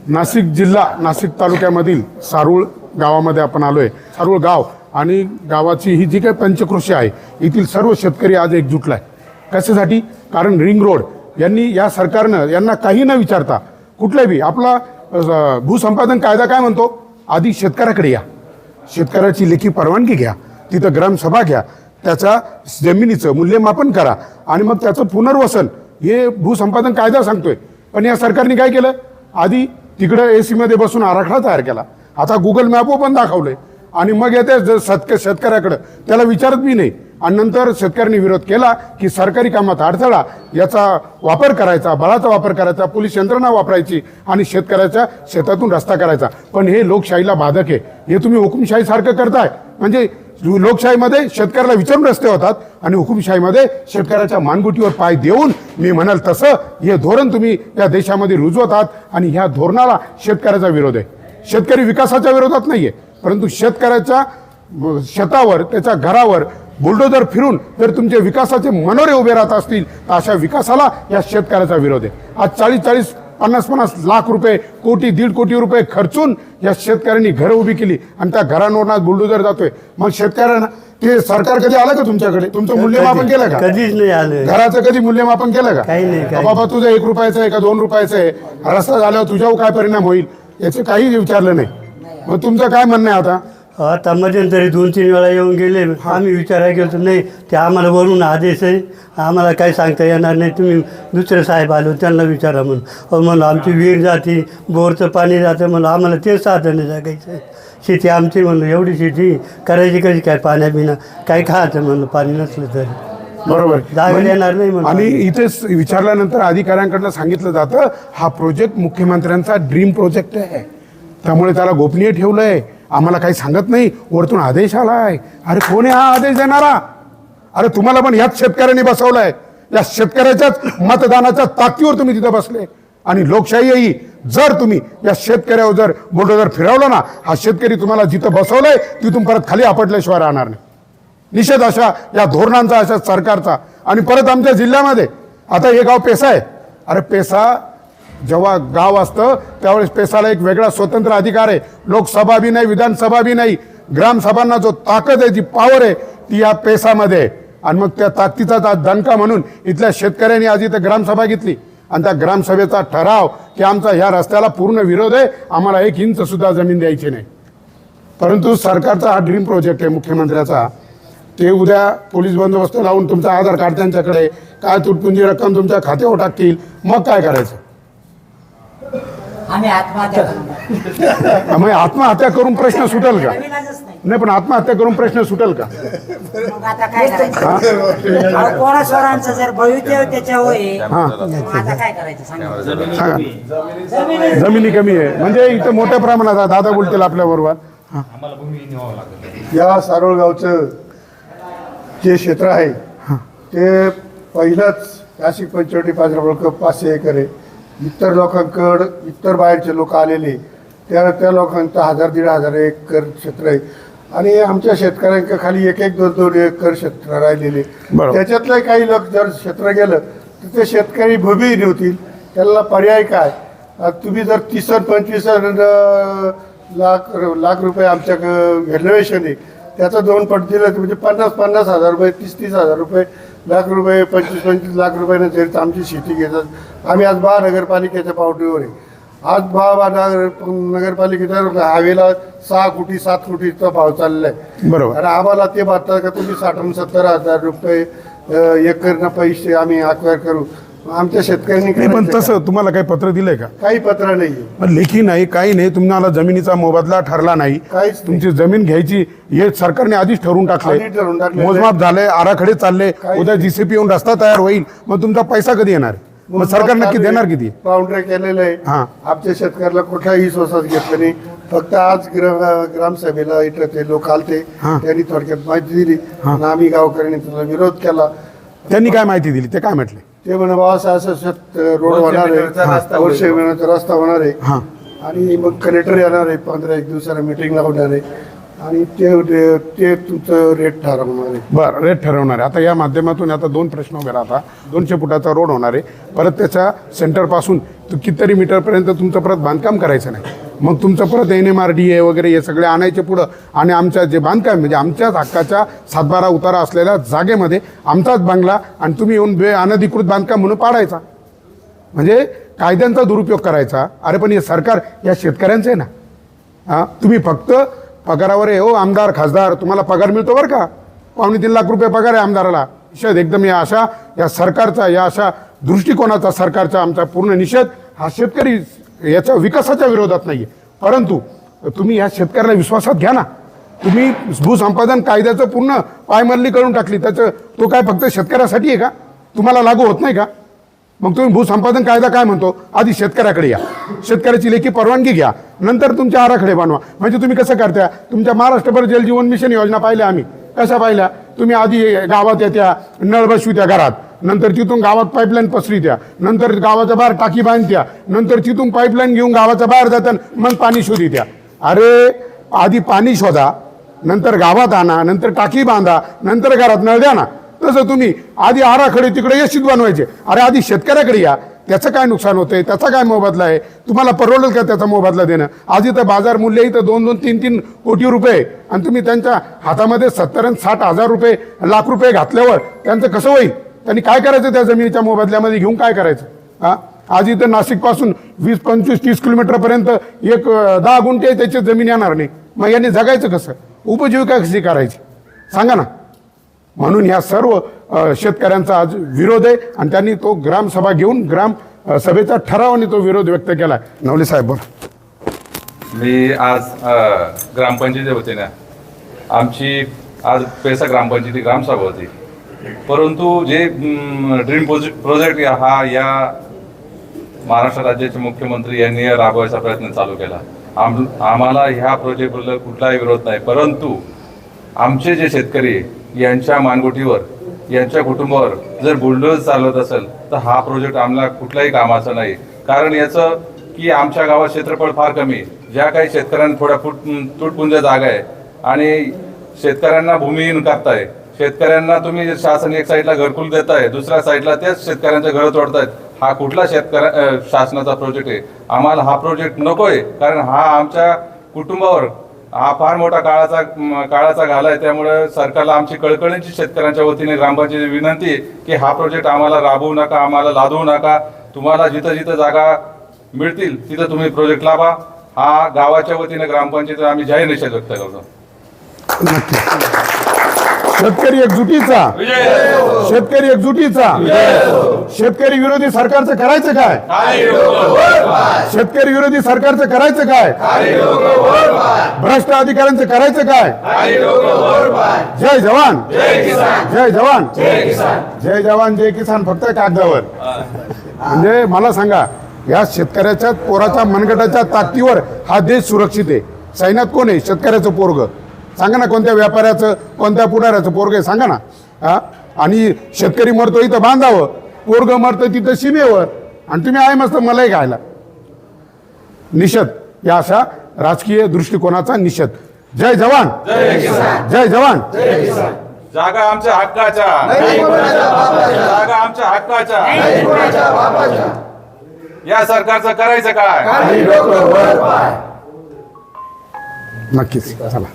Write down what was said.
नाशिक जिल्हा नाशिक तालुक्यामधील सारूळ गावामध्ये आपण आलोय। सारूळ गाव आणि गावाची ही जी काही पंचक्रोशी आहे येथील सर्व शेतकरी आज एकजुटलाय। कशासाठी? कारण रिंग रोड यांनी या सरकारनं यांना काही न विचारता कुठल्याही आपला भूसंपादन कायदा काय म्हणतो, आधी शेतकऱ्याकडे या, शेतकऱ्याची लेखी परवानगी घ्या, तिथं ग्रामसभा घ्या, त्याच्या जमिनीचं मूल्यमापन करा आणि मग त्याचं पुनर्वसन हे भूसंपादन कायदा सांगतोय। पण या सरकारने काय केलं, आधी तिकडे एसी मध्ये बसून आराखडा तयार केला, आता गुगल मॅप पण दाखवलंय आणि मग येते शेतकऱ्याकडे त्याला विचारत बी नाही आणि नंतर शेतकऱ्यांनी विरोध केला की सरकारी कामात अडथळा, याचा वापर करायचा, बळाचा वापर करायचा, पोलीस यंत्रणा वापरायची आणि शेतकऱ्याच्या शेतातून रस्ता करायचा। पण हे लोकशाहीला बाधक आहे, हे तुम्ही हुकुमशाहीसारखं करताय। म्हणजे लोकशाहीमध्ये शेतकऱ्याला विचारून रस्ते होतात आणि हुकुमशाहीमध्ये शेतकऱ्याच्या मानगुटीवर पाय देऊन मी म्हणाल तसं हे धोरण तुम्ही या देशामध्ये रुजवतात आणि ह्या धोरणाला शेतकऱ्याचा विरोध आहे। शेतकरी विकासाच्या विरोधात नाहीये, परंतु शेतकऱ्याच्या शेतावर त्याच्या घरावर बुलडोजर फिरून जर तुमचे विकासाचे मनोरे उभे राहत असतील तर अशा विकासाला या शेतकऱ्याचा विरोध आहे। आज 40-40, 50-50 लाख रुपये, कोटी, 1.5 कोटी रुपये खर्चून या शेतकऱ्यांनी घरं उभी केली आणि त्या घरांवर बुलडोजर जातोय। मग शेतकऱ्यांना ते सरकार कधी आलं का तुमच्याकडे? तुमचं मूल्यमापन केलं का? कधीच नाही आलं। घराचं कधी मूल्यमापन केलं का? काही नाही। बाबा तुझं 1 रुपयाचं आहे का 2 रुपयाचं आहे, रस्ता झाल्यावर तुझ्यावर काय परिणाम होईल याचं काही विचारलं नाही। मग तुमचं काय म्हणणं आहे आता? आता मध्यंतरी 2-3 वेळा येऊन गेले, आम्ही विचारायला गेलो नाही, ते आम्हाला वरून आदेश आहे, आम्हाला काही सांगता येणार नाही, तुम्ही दुसरे साहेब आलो त्यांना विचारा म्हणून। म्हणलं आमची विहीर जाते, बोरचं पाणी जातं, म्हणलं आम्हाला ते साधन जगायचं, शेती आमची म्हणलं एवढी शेती करायची कशी काय, पाण्या बिना काय खायचं म्हणलं पाणी नसलं तर बरोबर जागा येणार नाही म्हणून। आणि इथेच विचारल्यानंतर अधिकाऱ्यांकडनं सांगितलं जातं हा प्रोजेक्ट मुख्यमंत्र्यांचा ड्रीम प्रोजेक्ट आहे, त्यामुळे त्याला गोपनीय ठेवलंय, आम्हाला काही सांगत नाही, वरतून आदेश आलाय। अरे कोण आहे हा आदेश देणारा? अरे तुम्हाला पण याच शेतकऱ्यांनी बसवलंय, या शेतकऱ्याच्याच मतदानाच्या ताकदीवर तुम्ही तिथं बसले आणि लोकशाही ही जर तुम्ही या शेतकऱ्यावर जर बुलडोजर फिरवलं ना, हा शेतकरी तुम्हाला जिथं बसवलंय तिथून परत खाली आपटल्याशिवाय राहणार नाही। निषेध अशा या धोरणांचा, अशा सरकारचा। आणि परत आमच्या जिल्ह्यामध्ये आता हे गाव पेसा आहे। अरे पेसा जेव्हा गाव असतं त्यावेळेस पेसाला एक वेगळा स्वतंत्र अधिकार आहे, लोकसभा बी नाही, विधानसभा बी नाही, ग्रामसभांना जो ताकद आहे, जी पॉवर आहे ती या पेसामध्ये आहे। आणि मग त्या ताकदीचा दणका म्हणून इथल्या शेतकऱ्यांनी आज इथं ग्रामसभा घेतली आणि त्या ग्रामसभेचा ठराव की आमचा ह्या रस्त्याला पूर्ण विरोध आहे, आम्हाला 1 इंच सुद्धा जमीन द्यायची नाही। परंतु सरकारचा हा ड्रीम प्रोजेक्ट आहे मुख्यमंत्र्याचा, ते उद्या पोलीस बंदोबस्त लावून तुमचं आधार कार्ड त्यांच्याकडे, काय तुटपुंजी रक्कम तुमच्या खात्यावर टाकतील, मग काय करायचं? आम्ही आत्महत्या करू। मग आत्महत्या करून प्रश्न सुटेल का? नाही, पण आत्महत्या करून प्रश्न सुटेल का? मग आता काय करायचं? कोणासोरांचं जर भवितव्य त्याच्या होईल, आता काय करायचं सांगा? सांगा। जमिनी कमी आहे म्हणजे इथं मोठ्या प्रमाणात दादा बोलतील आपल्या बरोबर। या सारोळ गावचं जे क्षेत्र आहे ते पहिलंच नाशिक पंचवटी पाजरा 500 एकर आहे। इतर लोकांकडं, इतर बाहेरचे लोक आलेले त्या लोकांचं 1000-1500 एकर क्षेत्र आहे आणि आमच्या शेतकऱ्यांकडे खाली 1-2 एकर क्षेत्र राहिलेले। त्याच्यातलं काही लोक जर क्षेत्र गेलं तर ते शेतकरी भूमी होतील, त्याला पर्याय काय? तुम्ही जर 30-25 लाख रुपये आमच्या व्हॅल्युएशन आहे, त्याचं 2 पट दिलं तर म्हणजे 50-50 हजार रुपये, 30-30 हजार रुपये, लाख रुपये, 25-25 लाख रुपयानं जरी आमची शेती घेतात। आम्ही आज महानगरपालिकेच्या पावटीवर आहे। आज नगरपालिकेच्या हवेला 6 कोटी 7 कोटीचा भाव चाललेला आहे। बरोबर। आणि आम्हाला ते म्हणतात का तुम्ही 60-70 हजार रुपये एकरनं पैसे आम्ही अक्वायर करू। आमच्या शेतकऱ्यांनी नाही, पण तसं तुम्हाला काही पत्र दिलंय का? काही पत्र नाही, लेखी नाही, काही नाही, तुम्हाला जमिनीचा मोबदला ठरला नाही, काहीच तुमची जमीन घ्यायची हे सरकारने आधीच ठरवून टाकले, मोजमाप झाले, आराखडे चालले, उद्या जीसीपी येऊन रस्ता तयार होईल, मग तुमचा पैसा कधी येणार? मग सरकार नक्की देणार किती? बाउंड्री केलेलं आहे, आमच्या शेतकऱ्याला कुठलाही स्वसाच घेतलं नाही। फक्त आज ग्रामसभेला इथं ते लोक आलते, त्यांनी थोडक्यात माहिती दिली आणि आम्ही गावकऱ्यांनी त्याला विरोध केला। त्यांनी काय माहिती दिली, ते काय म्हटले? ते म्हणे बाबा असं रोड होणार आहे, वर्षे महिन्याचा रस्ता होणार आहे आणि मग कलेक्टर येणार आहे, 15-1 दिवसाला मीटिंग लावणार आहे आणि ते तुमचं रेट ठरवणार आहे। बरं, रेट ठरवणार आहे। आता या माध्यमातून आता 2 प्रश्न उभे राहतात। 200 फुटाचा रोड होणार आहे, परत त्याच्या सेंटरपासून कितीतरी मीटरपर्यंत तुमचं परत बांधकाम करायचं नाही. मग तुमचं परत NMRDA वगैरे हे सगळे आणायचे पुढं, आणि आमच्या जे बांधकाम म्हणजे आमच्याच हक्काच्या 7-12 उतारा असलेल्या जागेमध्ये आमचाच बंगला आणि तुम्ही येऊन अनधिकृत बांधकाम म्हणून पाडायचा, म्हणजे कायद्यांचा दुरुपयोग करायचा. अरे पण हे सरकार या शेतकऱ्यांचं आहे ना. हां, तुम्ही फक्त पगारावर आहे हो आमदार खासदार, तुम्हाला पगार मिळतो बरं का, 2.25 लाख रुपये पगार आहे आमदाराला. निषेध एकदम या सरकारचा, या अशा दृष्टिकोनाचा सरकारचा आमचा पूर्ण निषेध. हा शेतकरी याच्या विकासाच्या विरोधात नाही आहे, परंतु तुम्ही या शेतकऱ्याला विश्वासात घ्या ना. तुम्ही भूसंपादन कायद्याचं पूर्ण पायमल्ली करून टाकली. तो काय फक्त शेतकऱ्यासाठी आहे का, तुम्हाला लागू होत नाही का? मग तुम्ही भूसंपादन कायदा काय म्हणतो, आधी शेतकऱ्याकडे या, शेतकऱ्याची लेखी परवानगी घ्या, नंतर तुमचे आराखडे बनवा. म्हणजे तुम्ही कसं करता, तुमच्या महाराष्ट्रभर जलजीवन मिशन योजना पाहिल्या आम्ही, कशा पाहिल्या? तुम्ही आधी गावात येत्या, नळ बसवित्या घरात, नंतर तिथून गावात पाईपलाईन पसरीत्या, नंतर गावाच्या बाहेर टाकी बांधत्या, नंतर तिथून पाईपलाईन घेऊन गावाच्या बाहेर जात्या, मग पाणी शोधित्या. अरे आधी पाणी शोधा, नंतर गावात आणा, नंतर टाकी बांधा, नंतर घरात नळ द्या ना. तसं तुम्ही आधी आराखडे तिकडे यशित बनवायचे. अरे आधी शेतकऱ्याकडे या, त्याचं काय नुकसान होतंय, त्याचा काय मोबदला आहे, तुम्हाला परवडेल का त्याचा मोबदला देणं? आधी तर बाजार मूल्य इथं 2-2, 3-3 कोटी रुपये, आणि तुम्ही त्यांच्या हातामध्ये 70 आणि 60 हजार रुपये, लाख रुपये घातल्यावर त्यांचं कसं होईल? त्यांनी काय करायचं त्या जमिनीच्या मोबदल्यामध्ये घेऊन काय करायचं? हां, आज इथं नाशिकपासून 20, 25, 30 किलोमीटरपर्यंत 10 गुंठे त्याची जमीन येणार नाही. मग यांनी जगायचं कसं, उपजीविका कशी करायची सांगा ना. म्हणून ह्या सर्व शेतकऱ्यांचा आज विरोध आहे, आणि त्यांनी तो ग्रामसभा घेऊन ग्राम सभेचा ठरावाने तो विरोध व्यक्त केला. नवले साहेब बोला. मी आज ग्रामपंचायती होते ना, आमची आज पेसा ग्रामपंचायती ग्रामसभा होती, परंतु जे ड्रीम प्रोजेक्ट हा या महाराष्ट्र राज्याचे मुख्यमंत्री यांनी राबवायचा प्रयत्न चालू केला. आम्हाला ह्या प्रोजेक्टबद्दल कुठलाही विरोध नाही, परंतु आमचे जे शेतकरी यांच्या मानगुटीवर, यांच्या कुटुंबावर जर बुलडोज चालवत असेल तर हा प्रोजेक्ट आम्हाला कुठलाही कामाचा नाही. कारण याचं की आमच्या गावात क्षेत्रफळ फार कमी, ज्या काही शेतकऱ्यांना थोड्या तुटपुंज जागा आहे आणि शेतकऱ्यांना भूमिहीन करताय. शेतकऱ्यांना तुम्ही शासन एक साईडला घरकुल देताय, दुसऱ्या साईडला तेच शेतकऱ्यांचं घर तोडतायत. हा कुठला शासनाचा प्रोजेक्ट आहे? आम्हाला हा प्रोजेक्ट नकोय, कारण हा आमच्या कुटुंबावर हा फार मोठा काळाचा घाला आहे. त्यामुळे सरकारला आमची कळकळीची शेतकऱ्यांच्या वतीने ग्रामपंचायती विनंती आहे की हा प्रोजेक्ट आम्हाला राबवू नका, आम्हाला लादवू नका. तुम्हाला जिथं जिथं जागा मिळतील तिथं तुम्ही प्रोजेक्ट लावा. हा गावाच्या वतीने ग्रामपंचायतीत आम्ही जाहीर निषेध व्यक्त करतो. शेतकरी एकजुटीचा, शेतकरी एकजुटीचा, शेतकरी विरोधी सरकारचं करायचं काय? शेतकरी विरोधी सरकारचं करायचं काय? भ्रष्ट अधिकाऱ्यांचं करायचं काय? जय जवान, जय जवान, जय जवान जय किसान फक्त कागदावर. म्हणजे मला सांगा, या शेतकऱ्याच्या पोराच्या मनगटाच्या ताकदीवर हा देश सुरक्षित आहे. सैन्यात कोण आहे? शेतकऱ्याचं पोरग. सांगा ना, कोणत्या व्यापाऱ्याचं, कोणत्या पुढाऱ्याचं पोरग आहे सांगा ना. हा, आणि शेतकरी मरतो इथं बांधावं, पोरग मरतं तिथं सीमेवर, आणि तुम्ही आहे मस्त मलाही खायला. निषेध, या अशा राजकीय दृष्टिकोनाचा निषेध. जय जवान, जय जवान. जागा आमच्या हक्काच्या, जागा आमच्या हक्काच्या. या सरकारचं करायचं काय? नक्कीच चला.